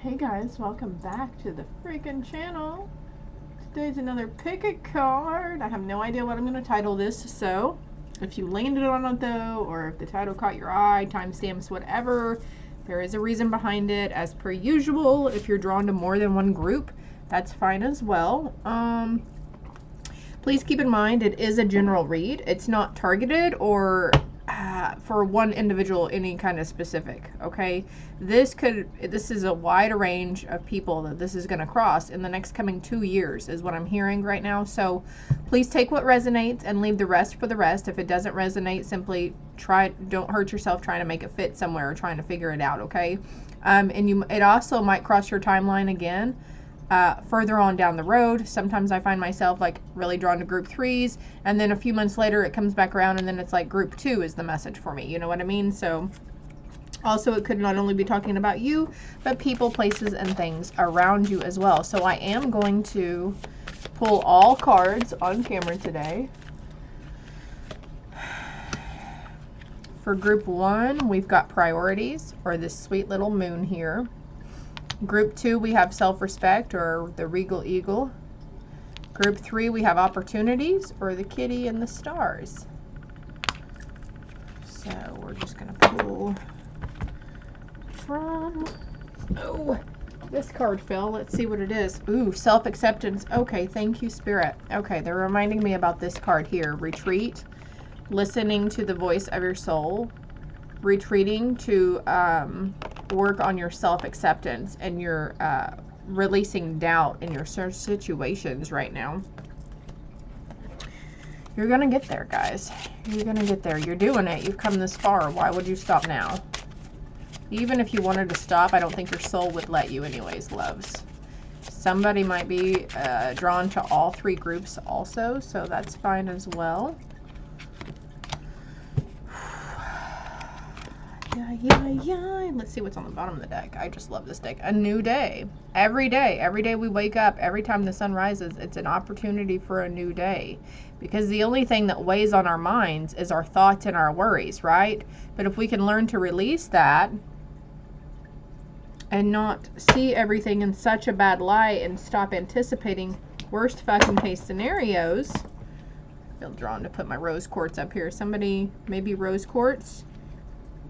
Hey guys, welcome back to the freaking channel. Today's another pick a card. I have no idea what I'm going to title this, so if you landed on it though, or if the title caught your eye, timestamps, whatever, there is a reason behind it. As per usual, if you're drawn to more than one group, that's fine as well. Please keep in mind it is a general read. It's not targeted or for one individual, any kind of specific. Okay, this is a wide range of people that this is going to cross in the next coming 2 years is what I'm hearing right now. So please take what resonates and leave the rest for the rest. If it doesn't resonate, simply don't hurt yourself trying to make it fit somewhere or trying to figure it out. Okay, and it also might cross your timeline again further on down the road. Sometimes I find myself like really drawn to group 3s, and then a few months later it comes back around and then it's like group 2 is the message for me. You know what I mean? So also it could not only be talking about you, but people, places, and things around you as well. So I am going to pull all cards on camera today. For group 1, we've got priorities, or this sweet little moon here. Group 2, we have self-respect, or the regal eagle. Group 3, we have opportunities, or the kitty and the stars. So we're just going to pull from, oh, this card fell. Let's see what it is. Ooh, self-acceptance. Okay, thank you, Spirit. Okay, they're reminding me about this card here. Retreat, listening to the voice of your soul, retreating to work on your self-acceptance and your releasing doubt in your situations right now. You're gonna get there, guys. You're gonna get there. You're doing it. You've come this far. Why would you stop now? Even if you wanted to stop, I don't think your soul would let you anyways, loves. Somebody might be drawn to all 3 groups also, so that's fine as well. Yeah. Let's see what's on the bottom of the deck. I just love this deck. A new day. Every day we wake up, every time the sun rises, it's an opportunity for a new day. Because the only thing that weighs on our minds is our thoughts and our worries, right? But if we can learn to release that and not see everything in such a bad light and stop anticipating worst fucking case scenarios. I feel drawn to put my rose quartz up here. Somebody, maybe rose quartz.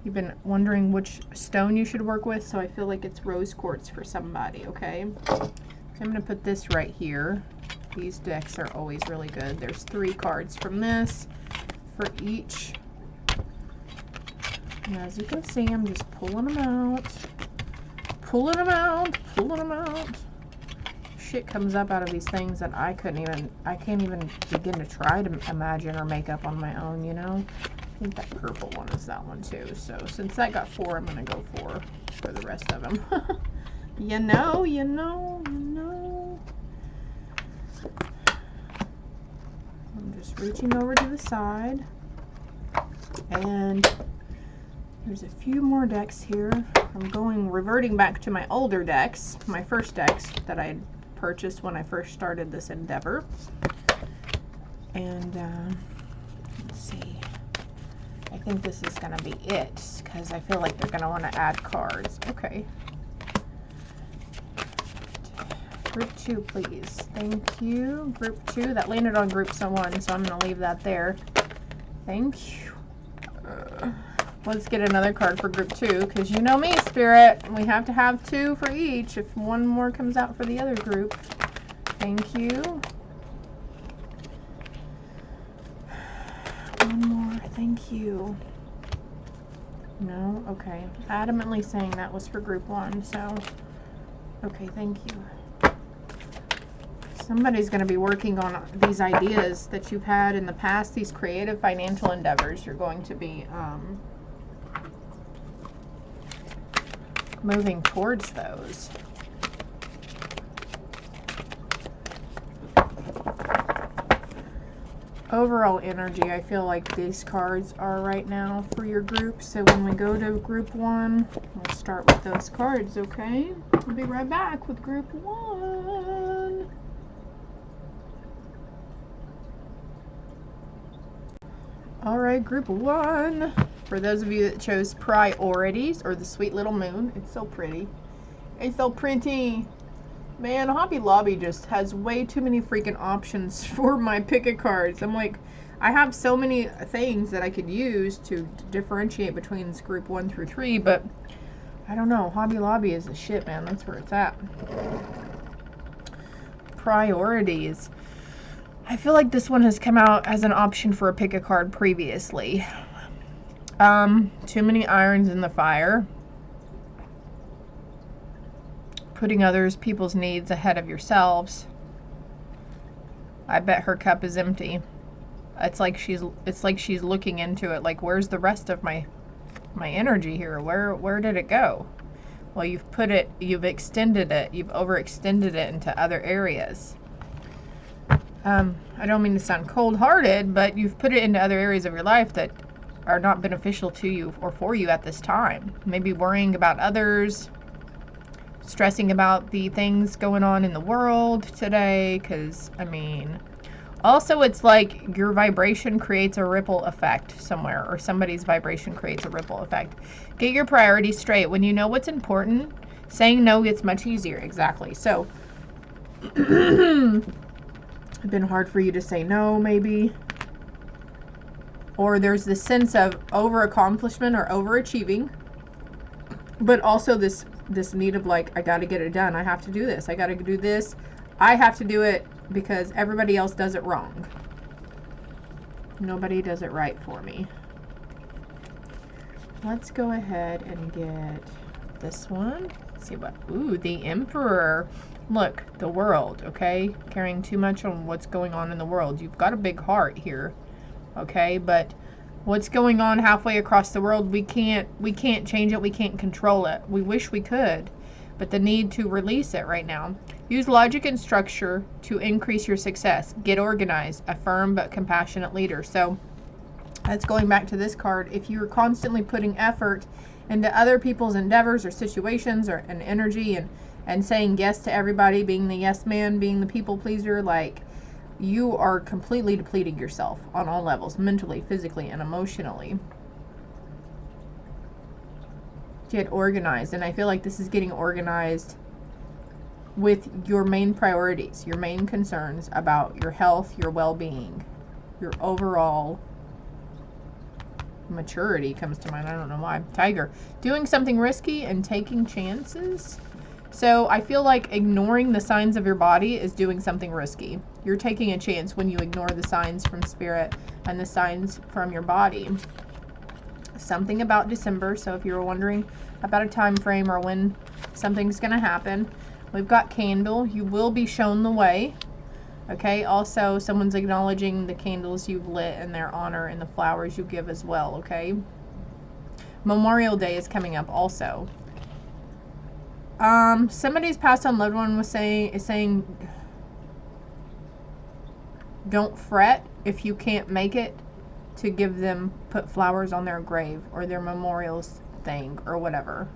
You've been wondering which stone you should work with, so I feel like it's rose quartz for somebody, okay? So I'm going to put this right here. These decks are always really good. There's 3 cards from this for each. And as you can see, I'm just pulling them out. Pulling them out. Pulling them out. Shit comes up out of these things that I can't even begin to try to imagine or make up on my own, you know? I think that purple one is that one too. So since that got 4, I'm going to go 4 for the rest of them. You know. I'm just reaching over to the side. And there's a few more decks here. I'm reverting back to my older decks, my first decks that I had purchased when I first started this endeavor. And let's see. I think this is going to be it, because I feel like they're going to want to add cards. Okay. Group 2, please. Thank you. Group 2. That landed on group 1, so I'm going to leave that there. Thank you. Let's get another card for group 2, because you know me, Spirit. We have to have 2 for each if one more comes out for the other group. Thank you. One more. Thank you. No? Okay. Adamantly saying that was for group 1, so okay, thank you. Somebody's going to be working on these ideas that you've had in the past, these creative financial endeavors. You're going to be moving towards those. Overall energy, I feel like these cards are right now for your group. So when we go to group 1, we'll start with those cards, okay? We'll be right back with group 1. All right, group 1. For those of you that chose priorities, or the sweet little moon, it's so pretty. It's so pretty. Man, Hobby Lobby just has way too many freaking options for my pick-a cards. I'm like, I have so many things that I could use to differentiate between this group 1 through 3, but I don't know. Hobby Lobby is the shit, man. That's where it's at. Priorities. I feel like this one has come out as an option for a pick a card previously. Too many irons in the fire. Putting people's needs ahead of yourselves. I bet her cup is empty. It's like she's looking into it like, where's the rest of my energy here? Where did it go? Well, you've extended it, you've overextended it into other areas. I don't mean to sound cold-hearted, but you've put it into other areas of your life that are not beneficial to you or for you at this time. Maybe worrying about others, stressing about the things going on in the world today, because, I mean, also it's like your vibration creates a ripple effect somewhere, or somebody's vibration creates a ripple effect. Get your priorities straight. When you know what's important, saying no gets much easier. Exactly. So, it's been hard for you to say no, maybe. Or there's this sense of over-accomplishment or overachieving, but also this need of like, I got to get it done. I have to do this. I got to do this. I have to do it because everybody else does it wrong. Nobody does it right for me. Let's go ahead and get this one. Let's see what, ooh, the Emperor. Look, the world, okay? Caring too much on what's going on in the world. You've got a big heart here, okay? But what's going on halfway across the world, we can't change it. We can't control it. We wish we could, but the need to release it right now. Use logic and structure to increase your success. Get organized. A firm but compassionate leader. So that's going back to this card. If you're constantly putting effort into other people's endeavors or situations or an energy and saying yes to everybody, being the yes man, being the people pleaser, like, you are completely depleting yourself on all levels, mentally, physically, and emotionally. Get organized. And I feel like this is getting organized with your main priorities, your main concerns about your health, your well-being, your overall maturity comes to mind. I don't know why. Tiger. Doing something risky and taking chances. So I feel like ignoring the signs of your body is doing something risky. You're taking a chance when you ignore the signs from spirit and the signs from your body. Something about December. So if you were wondering about a time frame or when something's going to happen, we've got candle. You will be shown the way. Okay. Also, someone's acknowledging the candles you've lit in their honor and the flowers you give as well. Okay. Memorial Day is coming up also. Somebody's passed on loved one is saying don't fret if you can't make it to give them, put flowers on their grave or their memorials thing or whatever.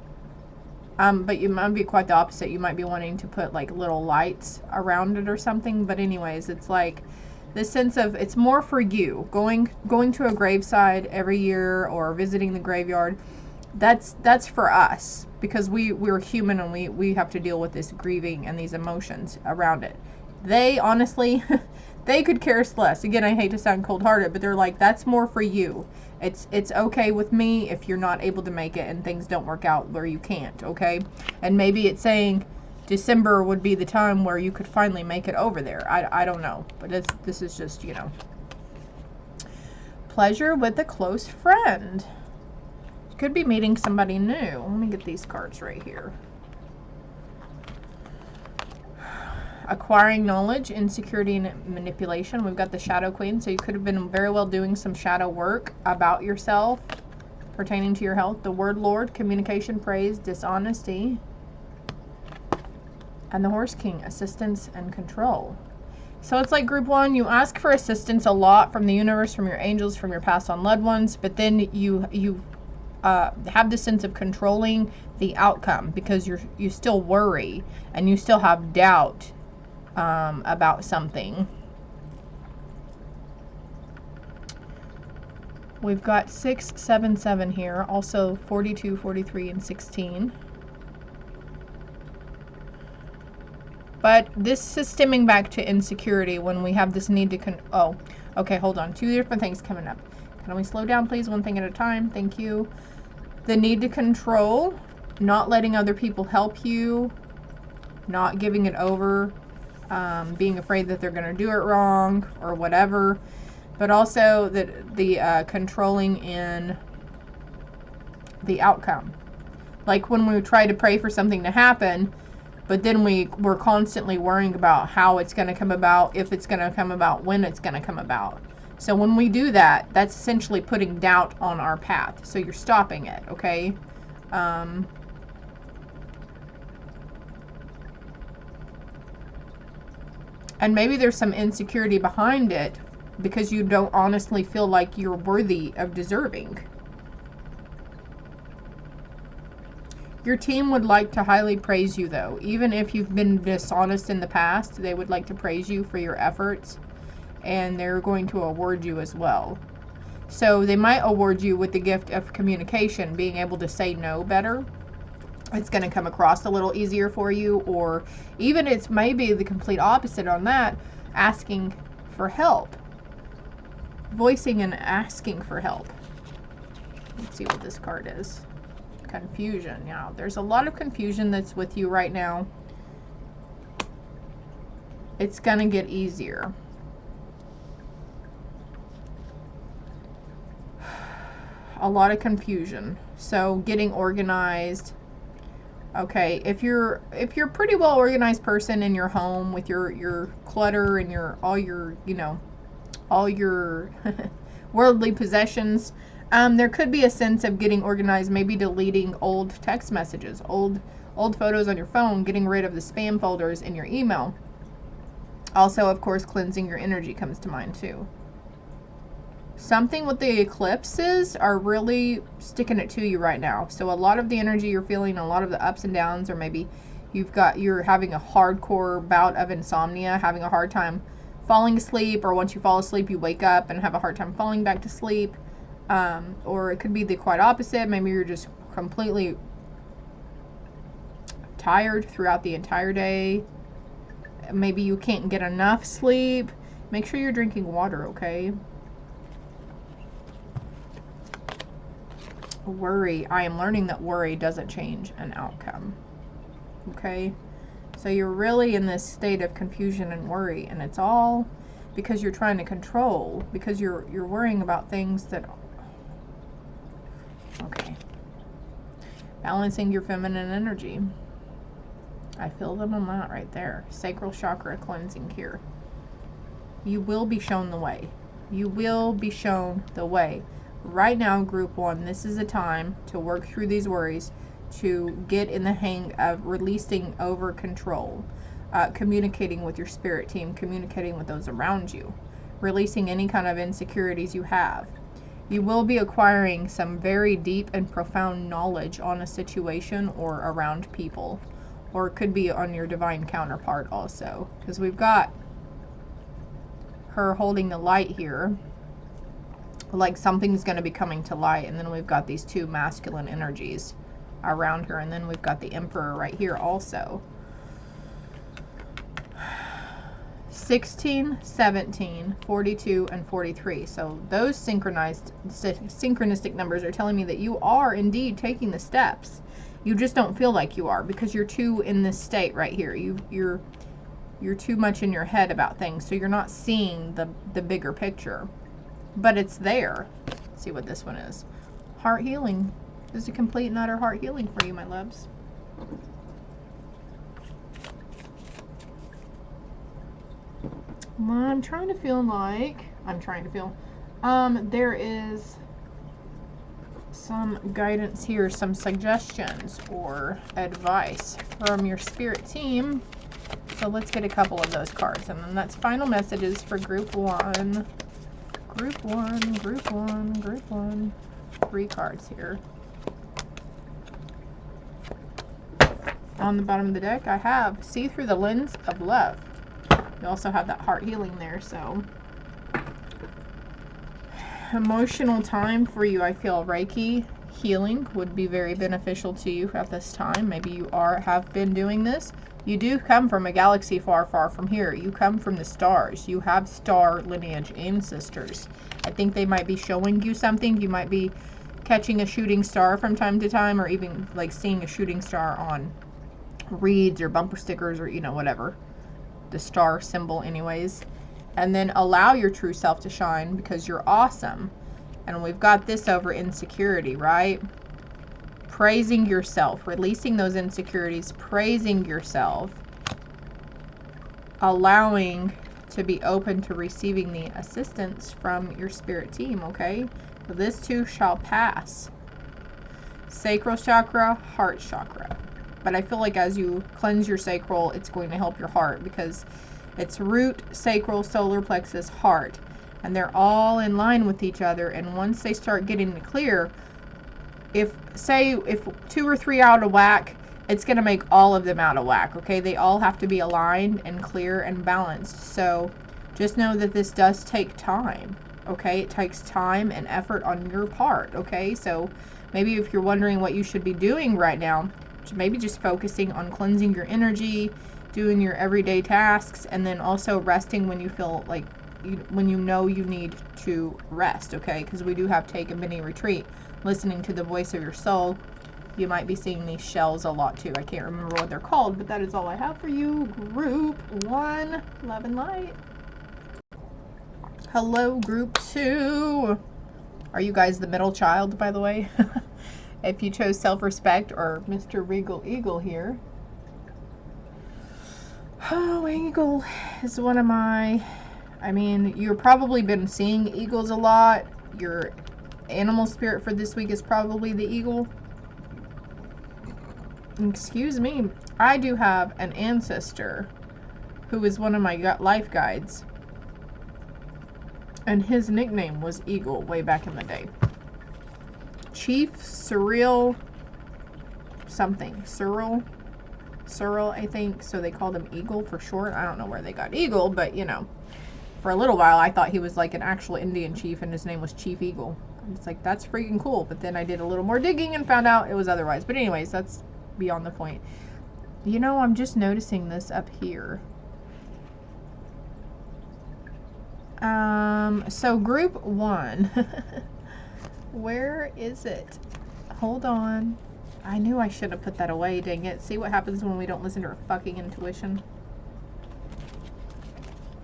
But you might be quite the opposite. You might be wanting to put like little lights around it or something. But anyways, it's like this sense of, it's more for you. Going to a graveside every year or visiting the graveyard, that's for us, because we're human and we have to deal with this grieving and these emotions around it. They honestly, they could care less. Again, I hate to sound cold-hearted, but they're like, that's more for you. It's okay with me if you're not able to make it and things don't work out where you can't, okay? And maybe it's saying December would be the time where you could finally make it over there. I don't know, but this is just, you know. Pleasure with a close friend. Could be meeting somebody new. Let me get these cards right here. Acquiring knowledge, insecurity, and manipulation. We've got the Shadow Queen, so you could have been very well doing some shadow work about yourself pertaining to your health. The Word Lord, communication, praise, dishonesty. And the Horse King, assistance and control. So it's like group 1, you ask for assistance a lot from the universe, from your angels, from your passed on loved ones, but then you have the sense of controlling the outcome because you still worry and you still have doubt about something. We've got 6, 7, 7 here, also 42, 43, and 16. But this is stemming back to insecurity when we have this need to oh, okay, hold on. 2 different things coming up. Can we slow down, please? One thing at a time. Thank you. The need to control, not letting other people help you, not giving it over, being afraid that they're going to do it wrong or whatever. But also the controlling in the outcome. Like when we try to pray for something to happen, but then we're constantly worrying about how it's going to come about, if it's going to come about, when it's going to come about. So when we do that, that's essentially putting doubt on our path. So you're stopping it, okay? And maybe there's some insecurity behind it because you don't honestly feel like you're worthy of deserving. Your team would like to highly praise you, though. Even if you've been dishonest in the past, they would like to praise you for your efforts, and they're going to award you as well. So they might award you with the gift of communication, being able to say no better. It's going to come across a little easier for you, or even it's maybe the complete opposite on that, asking for help. Voicing and asking for help. Let's see what this card is. Confusion. Yeah, there's a lot of confusion that's with you right now. It's gonna get easier. A lot of confusion. So getting organized. Okay, if you're a pretty well organized person in your home with your clutter and all your worldly possessions, there could be a sense of getting organized, maybe deleting old text messages, old photos on your phone, getting rid of the spam folders in your email. Also, of course, cleansing your energy comes to mind too. Something with the eclipses are really sticking it to you right now. So a lot of the energy you're feeling, a lot of the ups and downs, or maybe you're having a hardcore bout of insomnia, having a hard time falling asleep, or once you fall asleep you wake up and have a hard time falling back to sleep. Or it could be the quite opposite. Maybe you're just completely tired throughout the entire day. Maybe you can't get enough sleep. Make sure you're drinking water, okay? Worry. I am learning that worry doesn't change an outcome. Okay? So you're really in this state of confusion and worry, and it's all because you're trying to control, because you're worrying about things that... Okay. Balancing your feminine energy. I feel them on that right there. Sacral chakra cleansing here. You will be shown the way. You will be shown the way. Right now, group 1, this is a time to work through these worries, to get in the hang of releasing over control, communicating with your spirit team, communicating with those around you, releasing any kind of insecurities you have. You will be acquiring some very deep and profound knowledge on a situation or around people, or it could be on your divine counterpart also, because we've got her holding the light here, like something's going to be coming to light, and then we've got these two masculine energies around her, and then we've got the Emperor right here also. 16, 17, 42, and 43. So those synchronistic numbers are telling me that you are indeed taking the steps. You just don't feel like you are, because you're too in this state right here. You're too much in your head about things, so you're not seeing the bigger picture. But it's there. Let's see what this one is. Heart healing. This is a complete and utter heart healing for you, my loves. I'm trying to feel there is some guidance here, some suggestions or advice from your spirit team. So let's get a couple of those cards, and then that's final messages for group 1. Group 1, group 1, group 1. 3 cards here. On the bottom of the deck, I have See Through the Lens of Love. You also have that heart healing there, so. Emotional time for you, I feel. Reiki, healing would be very beneficial to you at this time. Maybe you have been doing this. You do come from a galaxy far, far from here. You come from the stars. You have star lineage ancestors. I think they might be showing you something. You might be catching a shooting star from time to time, or even like seeing a shooting star on reeds or bumper stickers, or, you know, whatever. The star symbol anyways. And then allow your true self to shine, because you're awesome. And we've got this over insecurity, right? Praising yourself, releasing those insecurities, praising yourself, allowing to be open to receiving the assistance from your spirit team, okay? This too shall pass. Sacral chakra, heart chakra. But I feel like as you cleanse your sacral, it's going to help your heart, because it's root, sacral, solar plexus, heart. And they're all in line with each other. And once they start getting clear, if 2 or 3 out of whack, it's going to make all of them out of whack, okay? They all have to be aligned and clear and balanced. So just know that this does take time, okay? It takes time and effort on your part, okay? So maybe if you're wondering what you should be doing right now, maybe just focusing on cleansing your energy, doing your everyday tasks, and then also resting when you feel like, when you know you need to rest, okay? Because we do have take a mini retreat, listening to the voice of your soul. You might be seeing these shells a lot too. I can't remember what they're called, but that is all I have for you. Group 1, love and light. Hello, group 2. Are you guys the middle child, by the way? If you chose self-respect, or Mr. Regal Eagle here. Oh, Eagle is one of my, I mean, you've probably been seeing eagles a lot. Your animal spirit for this week is probably the eagle. Excuse me. I do have an ancestor who is one of my life guides. And his nickname was Eagle way back in the day. Chief Cyril something. Cyril, I think. So they called him Eagle for short. I don't know where they got Eagle, but you know. For a little while, I thought he was like an actual Indian chief, and his name was Chief Eagle. It's like, that's freaking cool. But then I did a little more digging and found out it was otherwise. But anyways, that's beyond the point. You know, I'm just noticing this up here. So group 1. Where is it? Hold on. I knew I should have put that away, dang it. See what happens when we don't listen to our fucking intuition?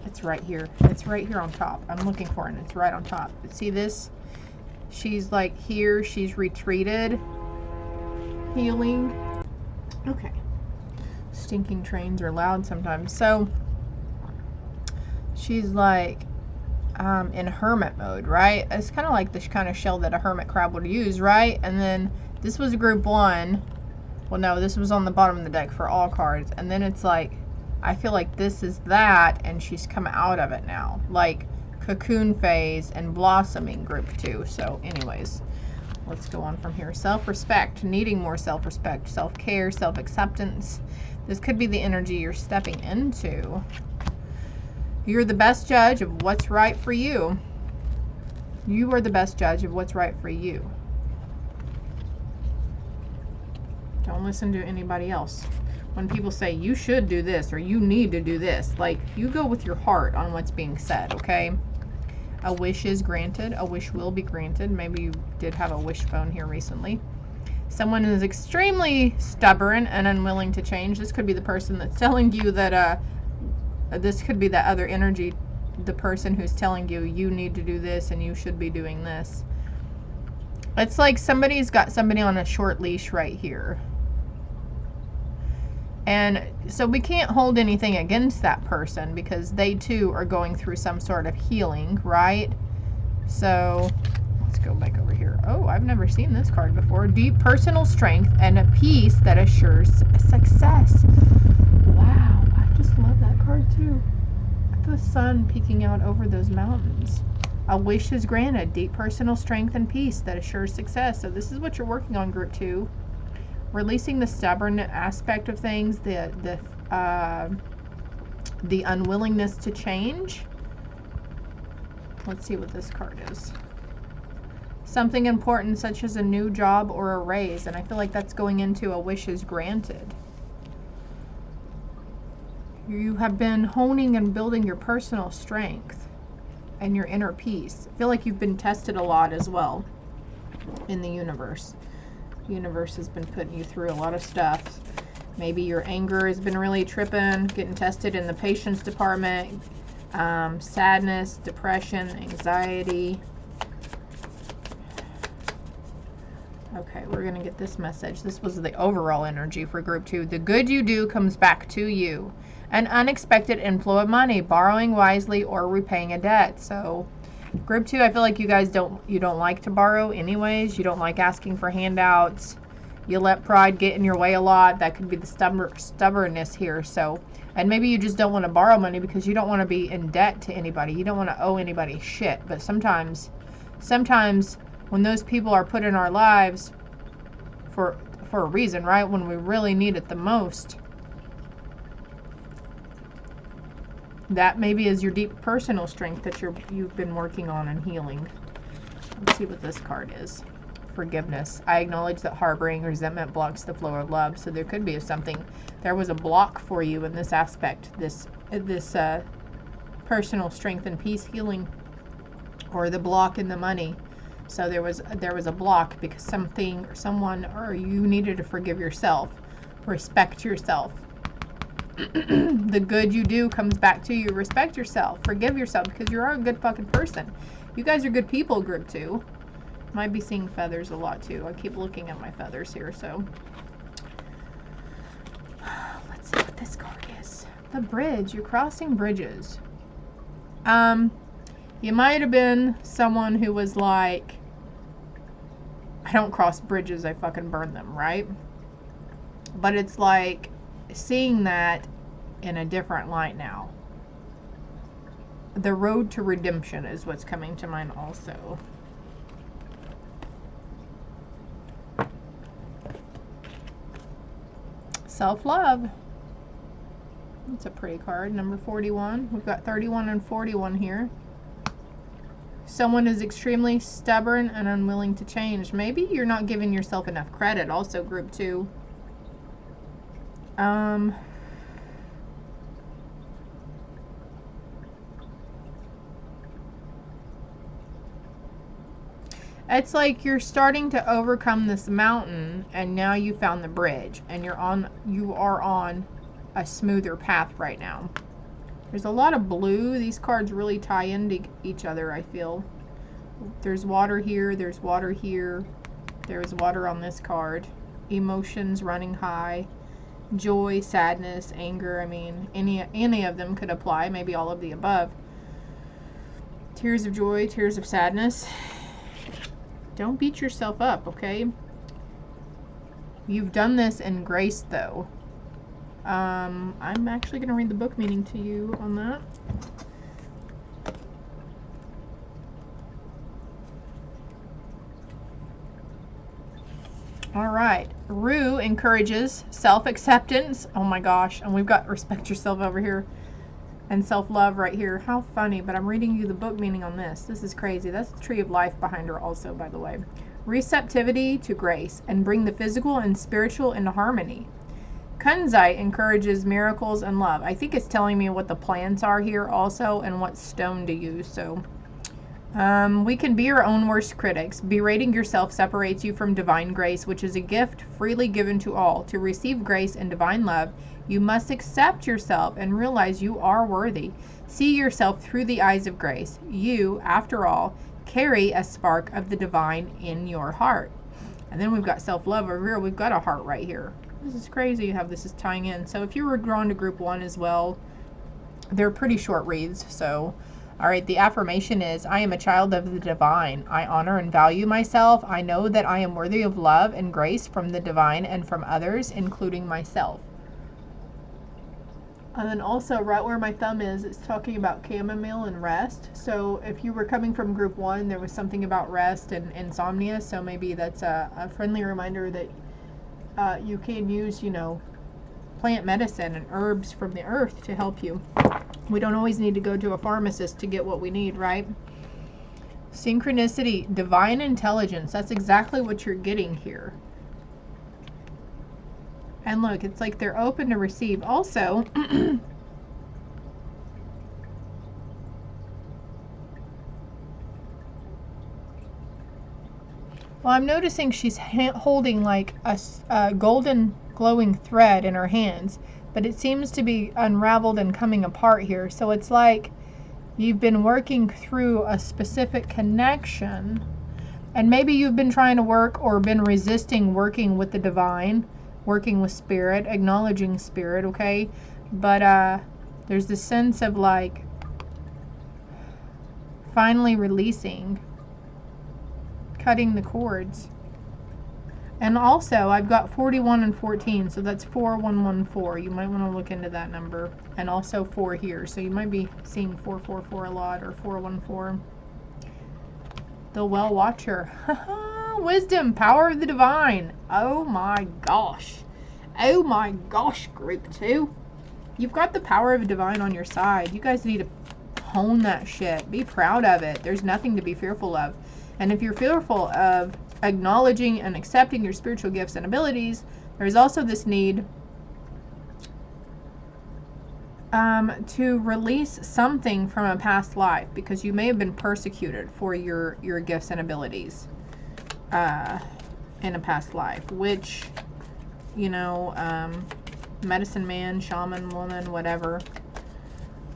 It's right here. It's right here on top. I'm looking for it, and it's right on top. See this? She's like here. She's retreated. Healing. Okay. Stinking trains are loud sometimes. So, she's like in hermit mode, right? It's kind of like this kind of shell that a hermit crab would use, right? And then this was group 1. Well, no, this was on the bottom of the deck for all cards. And then it's like, I feel like this is that, and she's come out of it now. Like cocoon phase and blossoming group 2. So anyways, let's go on from here. Self-respect, needing more self-respect, self-care, self-acceptance. This could be the energy you're stepping into. You're the best judge of what's right for you. You are the best judge of what's right for you. Don't listen to anybody else. When people say you should do this or you need to do this, like, you go with your heart on what's being said, okay? A wish is granted. A wish will be granted. Maybe you did have a wish phone here recently. Someone is extremely stubborn and unwilling to change. This could be the person that's telling you that, this could be that other energy, the person who's telling you you need to do this and you should be doing this. It's like somebody's got somebody on a short leash right here. And so we can't hold anything against that person because they too are going through some sort of healing, right? So let's go back over here. Oh, I've never seen this card before. Deep personal strength and a peace that assures success. Wow, I just love that card too. The sun peeking out over those mountains. A wish is granted. Deep personal strength and peace that assures success. So this is what you're working on, group 2. Releasing the stubborn aspect of things, the unwillingness to change. Let's see what this card is. Something important such as a new job or a raise, and I feel like that's going into a wishes granted. You have been honing and building your personal strength and your inner peace. I feel like you've been tested a lot as well in the universe. The universe has been putting you through a lot of stuff. Maybe your anger has been really tripping, getting tested in the patience department, sadness, depression, anxiety. Okay, we're going to get this message. This was the overall energy for group 2. The good you do comes back to you. An unexpected inflow of money, borrowing wisely or repaying a debt. So group 2, I feel like you guys don't like to borrow anyways. You don't like asking for handouts. You let pride get in your way a lot. That could be the stubbornness here. So, and maybe you just don't want to borrow money because you don't want to be in debt to anybody. You don't want to owe anybody shit. But sometimes when those people are put in our lives for a reason, right? When we really need it the most, that maybe is your deep personal strength that you've been working on and healing. Let's see what this card is. Forgiveness. I acknowledge that harboring resentment blocks the flow of love. So there could be something. There was a block for you in this aspect. This personal strength and peace healing, or the block in the money. So there was a block because something or someone, or you needed to forgive yourself, respect yourself. The good you do comes back to you. Respect yourself, forgive yourself, because you're a good fucking person. You guys are good people, group 2. Might be seeing feathers a lot too. I keep looking at my feathers here, so let's see what this card is. The bridge. You're crossing bridges. You might have been someone who was like, I don't cross bridges, I fucking burn them, right? But it's like seeing that in a different light now. The road to redemption is what's coming to mind also. Self-love. That's a pretty card. Number 41. We've got 31 and 41 here. Someone is extremely stubborn and unwilling to change. Maybe you're not giving yourself enough credit. Also, group 2. It's like you're starting to overcome this mountain, and now you found the bridge, and you are on a smoother path right now. There's a lot of blue. These cards really tie into each other, I feel. There's water here, there's water here, there's water on this card. Emotions running high, joy, sadness, anger. I mean, any of them could apply, maybe all of the above. Tears of joy, tears of sadness. Don't beat yourself up, okay? You've done this in grace, though. I'm actually going to read the book meaning to you on that. All right. Rue encourages self-acceptance. Oh my gosh. And we've got respect yourself over here. And self-love right here. How funny, but I'm reading you the book meaning on this. This is crazy. That's the tree of life behind her also, by the way. Receptivity to grace and bring the physical and spiritual into harmony. Kunzite encourages miracles and love. I think it's telling me what the plants are here also and what stone to use. So we can be your own worst critics. Berating yourself separates you from divine grace, which is a gift freely given to all. To receive grace and divine love, you must accept yourself and realize you are worthy. See yourself through the eyes of grace. You, after all, carry a spark of the divine in your heart. And then we've got self-love over here. We've got a heart right here. This is crazy how this is tying in. So if you were drawn to group 1 as well, they're pretty short reads. So, all right, the affirmation is, I am a child of the divine. I honor and value myself. I know that I am worthy of love and grace from the divine and from others, including myself. And then also right where my thumb is, it's talking about chamomile and rest. So if you were coming from group 1, there was something about rest and insomnia. So maybe that's a friendly reminder that you can use, you know, plant medicine and herbs from the earth to help you. We don't always need to go to a pharmacist to get what we need, right? Synchronicity, divine intelligence. That's exactly what you're getting here. And look, it's like they're open to receive. Also, well, I'm noticing she's holding like a golden glowing thread in her hands, but it seems to be unraveled and coming apart here. So it's like you've been working through a specific connection, and maybe you've been trying to work or been resisting working with the divine, working with spirit, acknowledging spirit, okay? But there's this sense of like finally releasing, cutting the cords. And also I've got 41 and 14, so that's 4114. You might want to look into that number. And also 4 here, so you might be seeing 444 a lot, or 414. The Well Watcher. Wisdom, power of the divine. Oh my gosh. Oh my gosh, group 2. You've got the power of the divine on your side. You guys need to hone that shit. Be proud of it. There's nothing to be fearful of. And if you're fearful of acknowledging and accepting your spiritual gifts and abilities, there's also this need to release something from a past life, because you may have been persecuted for your gifts and abilities in a past life, which, you know, medicine man, shaman, woman, whatever.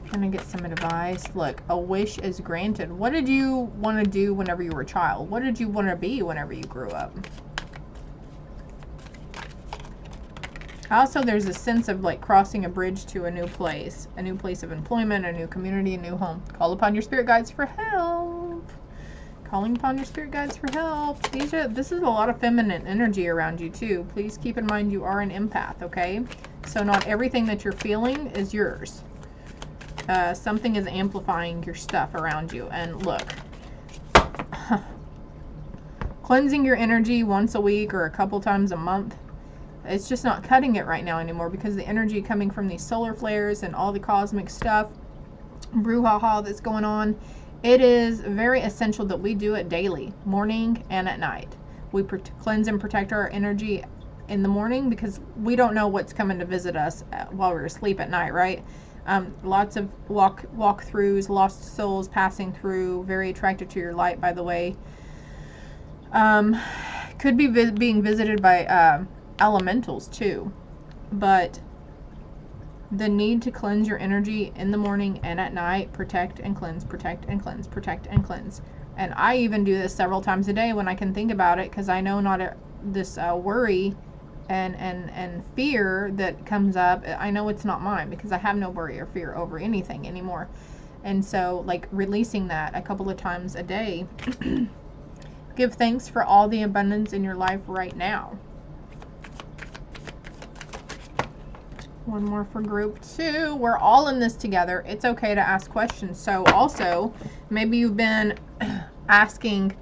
Trying to get some advice. Look, a wish is granted. What did you want to do whenever you were a child? What did you want to be whenever you grew up? Also, there's a sense of like crossing a bridge to a new place of employment, a new community, a new home. Call upon your spirit guides for help. Calling upon your spirit guides for help. This is a lot of feminine energy around you too. Please keep in mind you are an empath, okay? So not everything that you're feeling is yours. Something is amplifying your stuff around you. And look, cleansing your energy once a week or a couple times a month, it's just not cutting it right now anymore, because the energy coming from these solar flares and all the cosmic stuff, brouhaha that's going on, it is very essential that we do it daily, morning and at night. We cleanse and protect our energy in the morning, because we don't know what's coming to visit us while we're asleep at night, right? Lots of walkthroughs, lost souls passing through, very attracted to your light, by the way. Could be being visited by elementals too, but the need to cleanse your energy in the morning and at night, protect and cleanse, protect and cleanse, protect and cleanse. And I even do this several times a day when I can think about it, because I know this worry and fear that comes up, I know it's not mine, because I have no worry or fear over anything anymore. And so, like, releasing that a couple of times a day. Give thanks for all the abundance in your life right now. One more for group 2. We're all in this together. It's okay to ask questions. So also, maybe you've been asking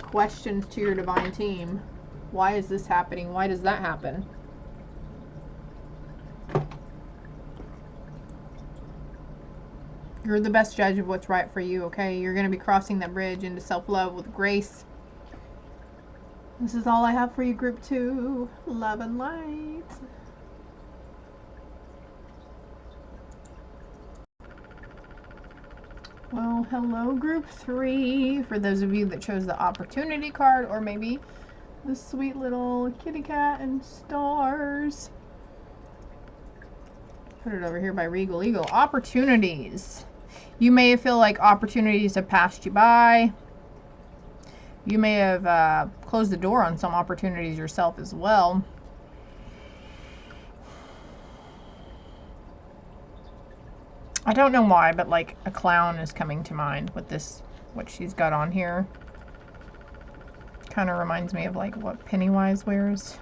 questions to your divine team. Why is this happening? Why does that happen? You're the best judge of what's right for you, okay? You're going to be crossing that bridge into self-love with grace. This is all I have for you, group 2. Love and light. Well, hello, group 3. For those of you that chose the opportunity card, or maybe the sweet little kitty cat and stars. Put it over here by Regal Eagle. Opportunities. You may feel like opportunities have passed you by. You may have closed the door on some opportunities yourself as well. I don't know why, but like a clown is coming to mind with this, what she's got on here. Kind of reminds me of like what Pennywise wears.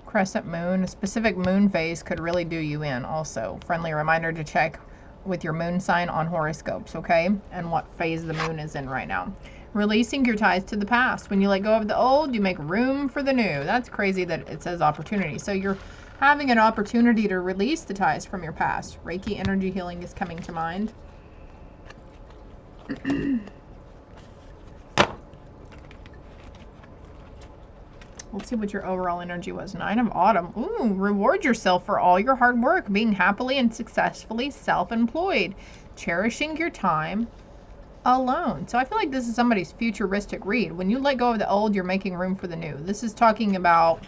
Crescent moon. A specific moon phase could really do you in also. Friendly reminder to check with your moon sign on horoscopes, okay? And what phase the moon is in right now. Releasing your ties to the past. When you let go of the old, you make room for the new. That's crazy that it says opportunity. So you're having an opportunity to release the ties from your past. Reiki energy healing is coming to mind. Let's see what your overall energy was. 9 of Autumn. Ooh, reward yourself for all your hard work, being happily and successfully self-employed, cherishing your time alone. So I feel like this is somebody's futuristic read. When you let go of the old, you're making room for the new. This is talking about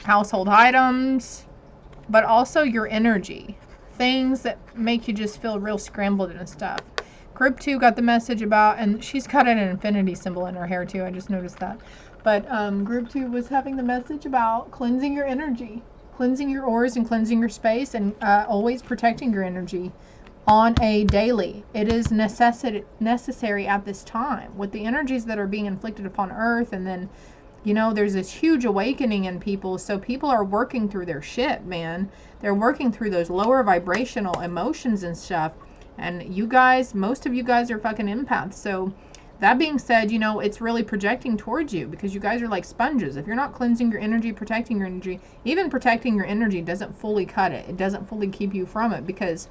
household items, but also your energy. Things that make you just feel real scrambled and stuff. Group 2 got the message about, and she's got an infinity symbol in her hair too. I just noticed that. But group 2 was having the message about cleansing your energy, cleansing your auras and cleansing your space, and always protecting your energy on a daily. It is necessary at this time with the energies that are being inflicted upon Earth. And then, you know, there's this huge awakening in people. So people are working through their shit, man. They're working through those lower vibrational emotions and stuff. And you guys, most of you guys are fucking empaths. So that being said, you know, it's really projecting towards you because you guys are like sponges. If you're not cleansing your energy, protecting your energy, even protecting your energy doesn't fully cut it. It doesn't fully keep you from it, because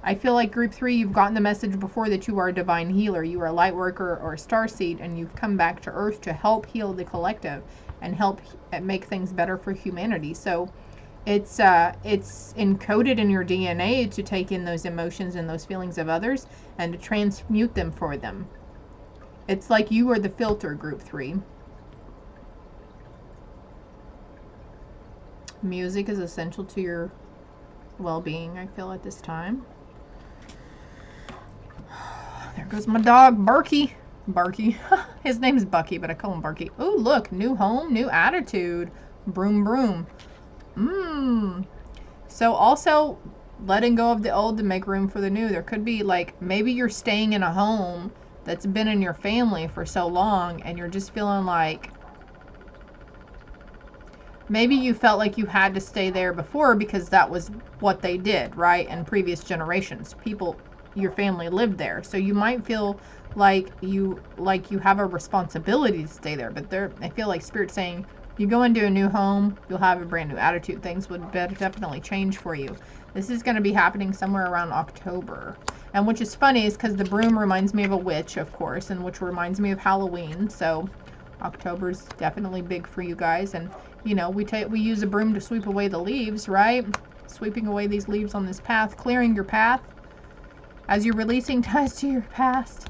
I feel like group 3, you've gotten the message before that you are a divine healer. You are a light worker or a starseed, and you've come back to Earth to help heal the collective and help make things better for humanity. So it's encoded in your DNA to take in those emotions and those feelings of others and to transmute them for them. It's like you are the filter, group 3. Music is essential to your well-being, I feel, at this time. There goes my dog, Barky. Barky. His name's Bucky, but I call him Barky. Oh, look, new home, new attitude. Broom, broom. So also letting go of the old to make room for the new. There could be, like, maybe you're staying in a home that's been in your family for so long and you're just feeling like maybe you felt like you had to stay there before because that was what they did, right? In previous generations, people, your family lived there. So you might feel like you have a responsibility to stay there, but I feel like Spirit's saying, you go into a new home, you'll have a brand new attitude. Things would definitely change for you. This is going to be happening somewhere around October. And which is funny is because the broom reminds me of a witch, of course, and which reminds me of Halloween. So October's definitely big for you guys. And, you know, we use a broom to sweep away the leaves, right? Sweeping away these leaves on this path, clearing your path. As you're releasing ties to your past,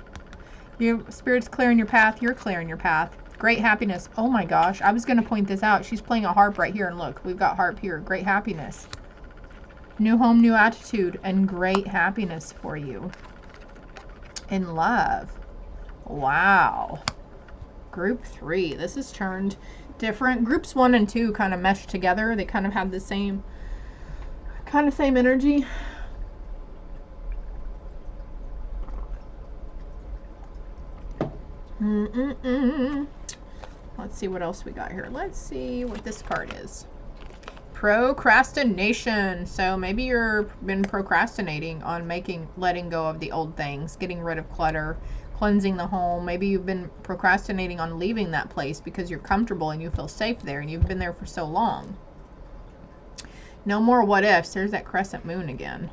your Spirit's clearing your path, you're clearing your path. Great happiness. Oh my gosh, I was going to point this out. She's playing a harp right here, and look, we've got harp here. Great happiness. New home, new attitude, and great happiness for you. In love. Wow. Group 3. This has turned different. Groups 1 and 2 kind of meshed together. They kind of have the same energy. Let's see what else we got here. Let's see what this card is. Procrastination. So maybe you've been procrastinating on letting go of the old things, getting rid of clutter, cleansing the home. Maybe you've been procrastinating on leaving that place because you're comfortable and you feel safe there and you've been there for so long. No more what ifs. There's that crescent moon again.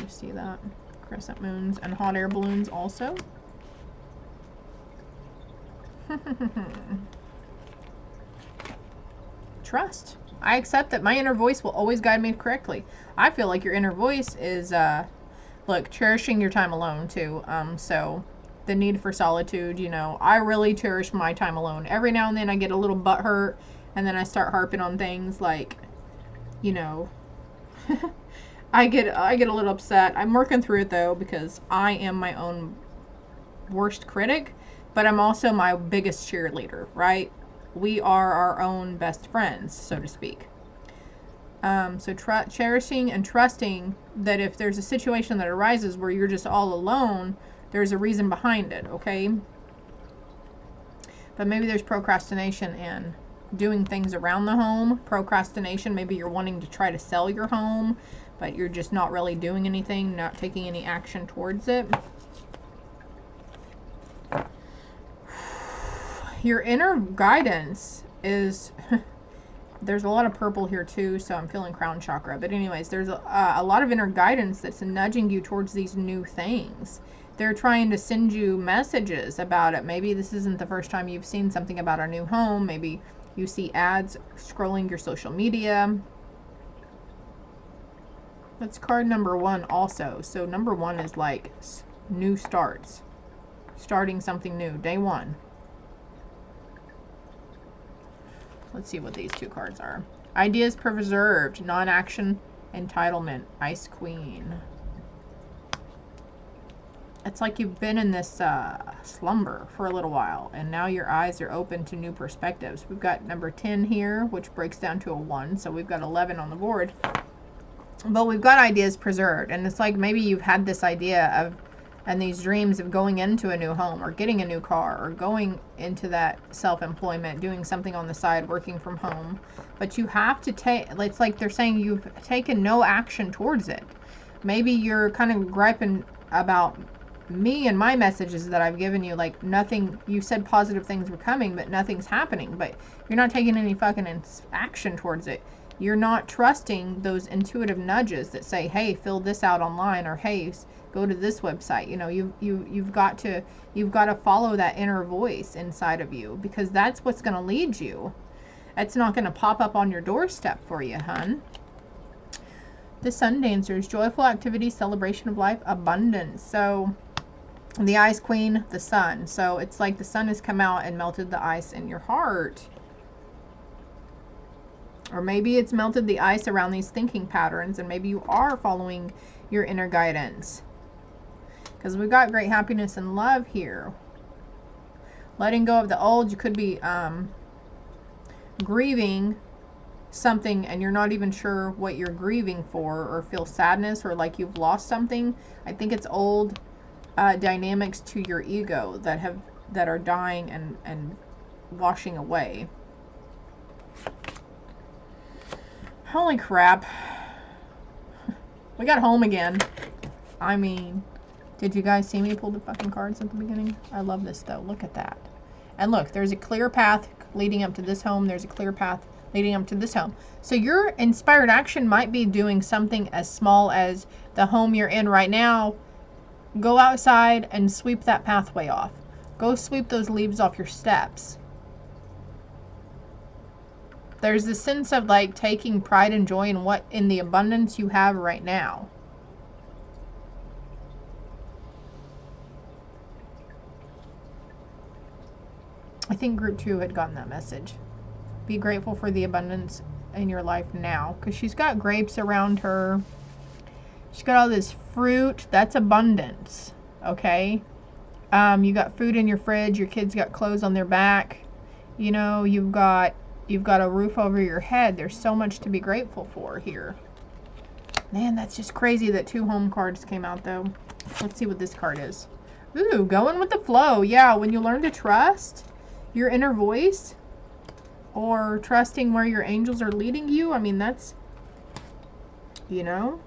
You see that? Crescent moons and hot air balloons also. Trust. I accept that my inner voice will always guide me correctly. I feel like your inner voice is, look, cherishing your time alone too. So the need for solitude, you know, I really cherish my time alone. Every now and then I get a little butt hurt and then I start harping on things like, you know, I get a little upset. I'm working through it though, because I am my own worst critic, but I'm also my biggest cheerleader, right? We are our own best friends, so to speak. So cherishing and trusting that if there's a situation that arises where you're just all alone, there's a reason behind it, okay? But maybe there's procrastination in doing things around the home. Procrastination, maybe you're wanting to try to sell your home, but you're just not really doing anything, not taking any action towards it. Your inner guidance is, there's a lot of purple here too, so I'm feeling crown chakra. But anyways, there's a lot of inner guidance that's nudging you towards these new things. They're trying to send you messages about it. Maybe this isn't the first time you've seen something about a new home. Maybe you see ads scrolling your social media. That's card number 1 also. So number 1 is like new starts. Starting something new. Day 1. Let's see what these 2 cards are. Ideas preserved. Non-action. Entitlement. Ice Queen. It's like you've been in this slumber for a little while, and now your eyes are open to new perspectives. We've got number 10 here, which breaks down to a 1, so we've got 11 on the board. But we've got ideas preserved, and it's like maybe you've had this idea of, and these dreams of going into a new home, or getting a new car, or going into that self-employment, doing something on the side, working from home. But you have to take, it's like they're saying you've taken no action towards it. Maybe you're kind of griping about me and my messages that I've given you, like nothing, you said positive things were coming, but nothing's happening, but you're not taking any fucking action towards it. You're not trusting those intuitive nudges that say, hey, fill this out online, or hey, go to this website. You know, you've got to follow that inner voice inside of you, because that's what's going to lead you. It's not going to pop up on your doorstep for you, hun. The Sun Dancers, joyful activity, celebration of life, abundance. So the Ice Queen, the sun. So it's like the sun has come out and melted the ice in your heart. Or maybe it's melted the ice around these thinking patterns, and maybe you are following your inner guidance. Because we've got great happiness and love here. Letting go of the old. You could be grieving something, and you're not even sure what you're grieving for, or feel sadness, or like you've lost something. I think it's old dynamics to your ego that are dying and washing away. Holy crap. We got home again. I mean, did you guys see me pull the fucking cards at the beginning? I love this though. Look at that. And look, there's a clear path leading up to this home. There's a clear path leading up to this home. So your inspired action might be doing something as small as the home you're in right now. Go outside and sweep that pathway off. Go sweep those leaves off your steps. There's this sense of like taking pride and joy in the abundance you have right now. I think group 2 had gotten that message. Be grateful for the abundance in your life now, because she's got grapes around her. She's got all this fruit. That's abundance. Okay. You got food in your fridge. Your kids got clothes on their back. You know, you've got a roof over your head. There's so much to be grateful for here. Man, that's just crazy that 2 home cards came out though. Let's see what this card is. Ooh, going with the flow. Yeah, when you learn to trust your inner voice, or trusting where your angels are leading you. I mean, that's, you know.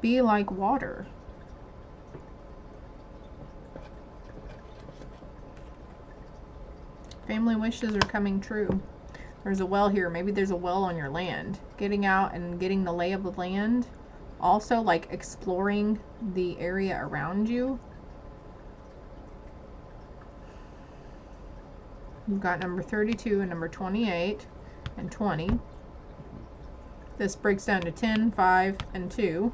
Be like water. Family wishes are coming true. There's a well here. Maybe there's a well on your land. Getting out and getting the lay of the land. Also, like exploring the area around you. You've got number 32 and number 28 and 20. This breaks down to 10, 5, and 2.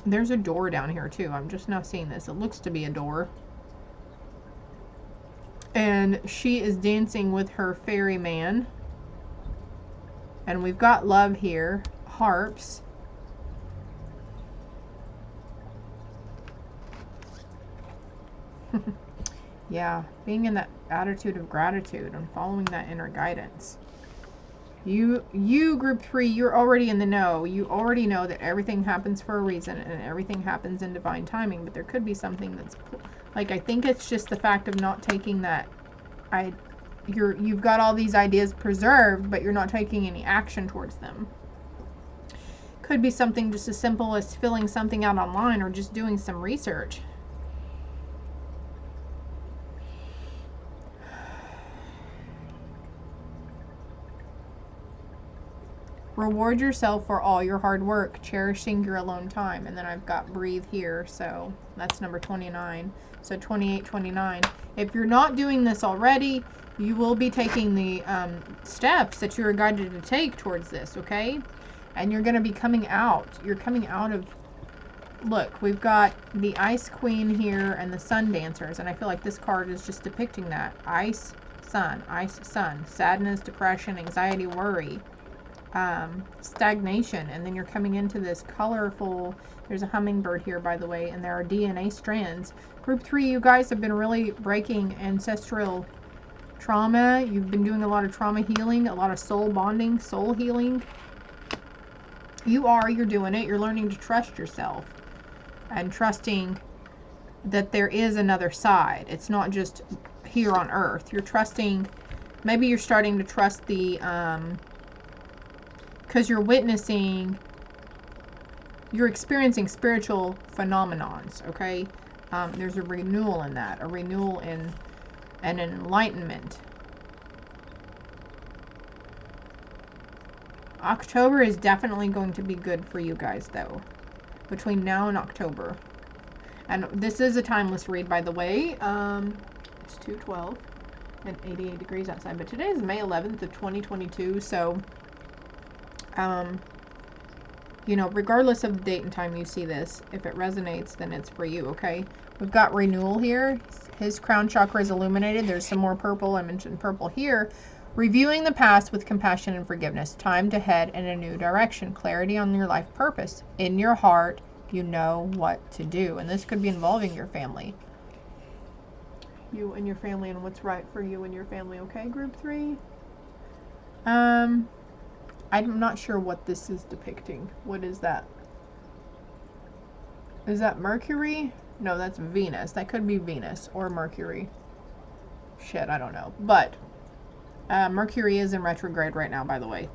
There's a door down here too. I'm just now seeing this. It looks to be a door. And she is dancing with her fairy man. And we've got love here. Harps. Yeah, being in that attitude of gratitude and following that inner guidance. You group 3, you're already in the know. You already know that everything happens for a reason and everything happens in divine timing. But there could be something that's like, I think it's just the fact of not taking that. You've got all these ideas preserved, but you're not taking any action towards them. Could be something just as simple as filling something out online, or just doing some research. Reward yourself for all your hard work, cherishing your alone time. And then I've got breathe here, so that's number 29. So 28, 29. If you're not doing this already, you will be taking the steps that you are guided to take towards this, okay? And you're going to be coming out. You're coming out of, look, we've got the Ice Queen here and the Sun Dancers. And I feel like this card is just depicting that. Ice, Sun, sadness, depression, anxiety, worry, stagnation. And then you're coming into this colorful, there's a hummingbird here, by the way, and there are DNA strands. Group 3, you guys have been really breaking ancestral trauma. You've been doing a lot of trauma healing, a lot of soul bonding, soul healing. You're doing it. You're learning to trust yourself and trusting that there is another side. It's not just here on earth. You're trusting, maybe you're starting to trust the, because you're witnessing, you're experiencing spiritual phenomenons, okay? There's a renewal in that, a renewal in an enlightenment. October is definitely going to be good for you guys, though, between now and October. And this is a timeless read, by the way. It's 2:12 and 88 degrees outside, but today is May 11th of 2022, so you know, regardless of the date and time you see this, if it resonates, then it's for you, okay? We've got renewal here. His crown chakra is illuminated. There's some more purple. I mentioned purple here. Reviewing the past with compassion and forgiveness. Time to head in a new direction. Clarity on your life purpose. In your heart, you know what to do. And this could be involving your family. You and your family and what's right for you and your family, okay, group 3? I'm not sure what this is depicting. What is that? Is that Mercury? No, that's Venus. That could be Venus or Mercury. Shit, I don't know. But Mercury is in retrograde right now, by the way.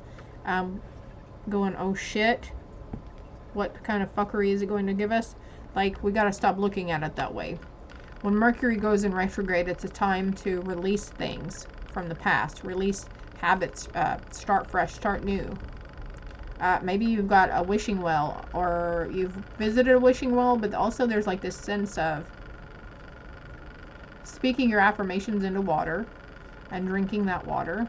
Going, oh shit. What kind of fuckery is it going to give us? Like, we gotta stop looking at it that way. When Mercury goes in retrograde, it's a time to release things from the past. Release habits, start fresh, start new. Maybe you've got a wishing well, or you've visited a wishing well, but also there's like this sense of speaking your affirmations into water and drinking that water,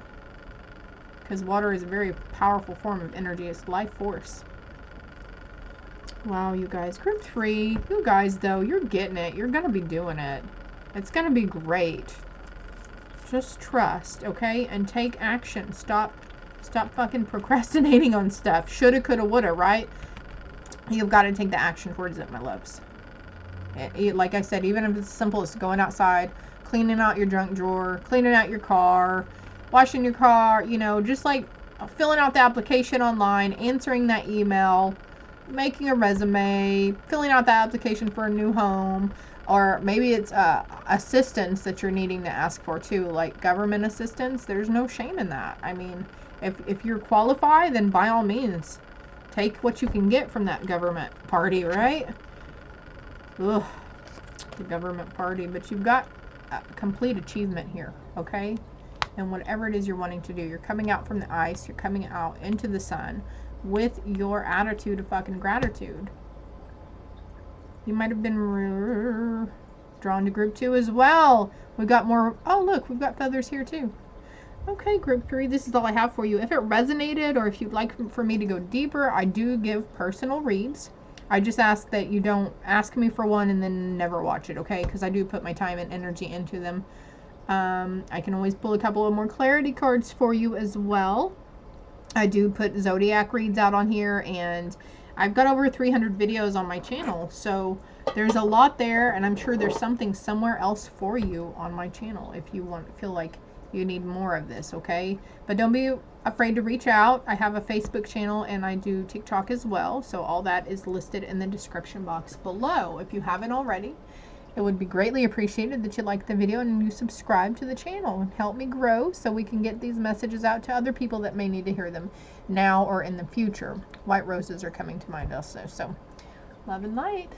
because water is a very powerful form of energy. It's life force. Wow, you guys, group 3, you guys, though, you're getting it. You're gonna be doing it. It's gonna be great. Just trust, okay? And take action. Stop fucking procrastinating on stuff. Shoulda, coulda, woulda, right? You've got to take the action towards it, my loves. Like I said, even if it's as simple as going outside, cleaning out your junk drawer, cleaning out your car, washing your car, you know, just like filling out the application online, answering that email, making a resume, filling out the application for a new home, or maybe it's assistance that you're needing to ask for too, like government assistance. There's no shame in that. I mean, if you're qualified, then by all means, take what you can get from that government party, right? Ugh, the government party. But you've got complete achievement here, okay? And whatever it is you're wanting to do, you're coming out from the ice, you're coming out into the sun with your attitude of fucking gratitude. You might have been drawn to group 2 as well. We've got more. Oh, look, we've got feathers here too. Okay, group 3, this is all I have for you. If it resonated, or if you'd like for me to go deeper, I do give personal reads. I just ask that you don't ask me for one and then never watch it, okay? Because I do put my time and energy into them. I can always pull a couple of more clarity cards for you as well. I do put zodiac reads out on here, and I've got over 300 videos on my channel, so there's a lot there, and I'm sure there's something somewhere else for you on my channel if you feel like you need more of this, okay? But don't be afraid to reach out. I have a Facebook channel, and I do TikTok as well, so all that is listed in the description box below. If you haven't already, it would be greatly appreciated that you like the video and you subscribe to the channel and help me grow so we can get these messages out to other people that may need to hear them now or in the future. White roses are coming to mind also. So, love and light.